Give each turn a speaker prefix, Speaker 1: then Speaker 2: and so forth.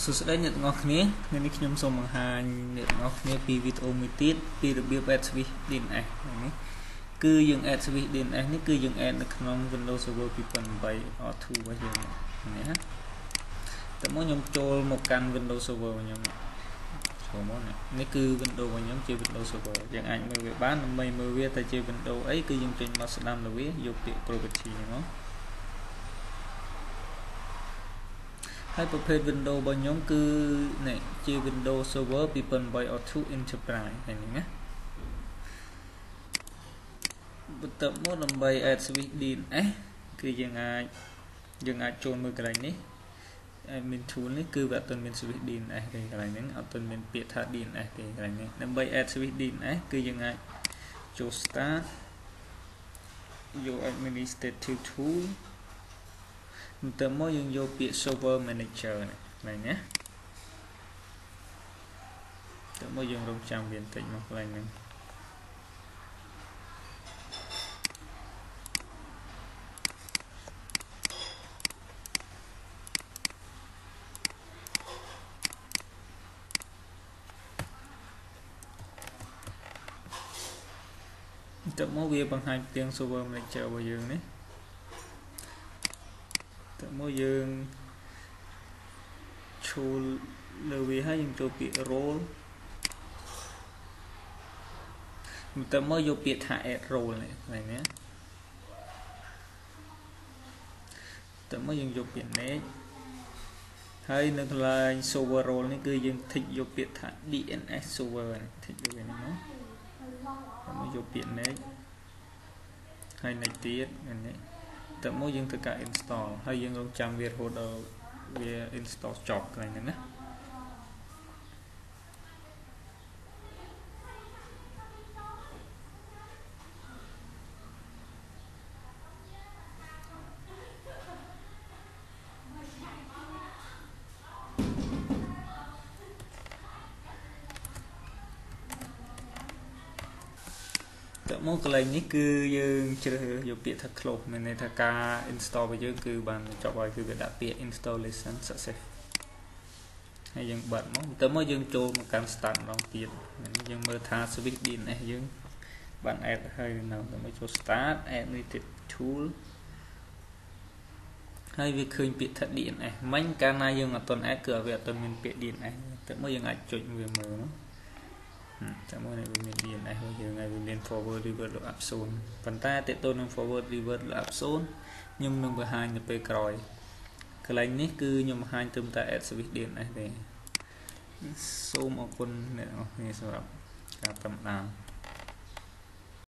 Speaker 1: សួស្តីអ្នកទាំងអស់គ្នាថ្ងៃនេះខ្ញុំសូមបង្ហាញអ្នកទាំងអស់គ្នាពីវីដេអូមួយទៀតពីរបៀប add switch DNS នេះគឺយើង add switch DNS នេះគឺយើង add នៅក្នុង Windows Server 2008 R2 របស់យើងនេះណាតែមកខ្ញុំចូលមកកាន់ Windows Server ខ្ញុំចូលមកនេះគឺ Windows របស់ខ្ញុំជា Windows Server យើងអាចមើលវាបានដើម្បីមើលវាតែជា Windows អីគឺយើងចេញមកស្ដាំលើវាយកពាក្យ property ហ្នឹងហើយប្រភេទ Windows របស់ខ្ញុំគឺនេះជា Windows Server 2008 R2 Enterprise ហ្នឹងណាបន្ទាប់មកដើម្បី add switch DNS គឺយើងអាចចូលមើលកន្លែងនេះ admin tool នេះគឺវាអត់ទាន់មាន switch DNS ទេកន្លែងហ្នឹងអត់ទាន់មានពាក្យថា DNS ទេកន្លែងនេះដើម្បី add switch DNS គឺយើងអាចចូល start យក administrative tool បន្ទាប់មកយើងយកពាក្យ server manager នេះណាបន្ទាប់មកយើងរងចាំវាបន្តិចមកកន្លែងហ្នឹងបន្ទាប់មកវាបង្ហាញទាំង server manager របស់យើងនេះតែមកយើងចូលលើវាហើយយើងចូលពាក្យ role បន្ទាប់មកយកពាក្យថា add role នេះហ្នឹងណាតែមកយើងយកពាក្យ next ហើយនៅកន្លែង server role នេះគឺយើង tick យកពាក្យថា DNS server នេះ tick យកវានេះមកហើយយកពាក្យ next ហើយ next ទៀតនេះតែមកយើងធ្វើការ install ហើយយើងរងចាំវារហូតដល់វា install ចប់កន្លែងហ្នឹងណាតែមកកន្លែងនេះគឺយើងជ្រើសរើសយកពាក្យថា close មានន័យថាការ install របស់យើងគឺបានចប់ហើយគឺវាដាក់ពាក្យ installation success ហើយយើងបិទមកទៅមកយើងចូលមកកាន់ start ម្ដងទៀតយើងមើលថា switch DNS យើងបាន add ហើយនៅទៅមកចូល start administrative tool ហើយវាឃើញពាក្យថា DNS មិញកាលណាយើងអត់ទាន់ add គឺវាអត់ទាន់មានពាក្យ DNS តែមកយើងអាចចុចវាមើលតែមកនេះវាមាន DNS របស់យើងហើយវាមាន forward revert lookup zone ប៉ុន្តែតើតើនឹង forward revert lookup zone ខ្ញុំនឹងបង្ហាញនៅពេលក្រោយកន្លែងនេះគឺខ្ញុំបង្ហាញត្រឹមតែ add switch DNS ទេសូមអរគុណអ្នកនរគ្នាសម្រាប់ការតាមដាន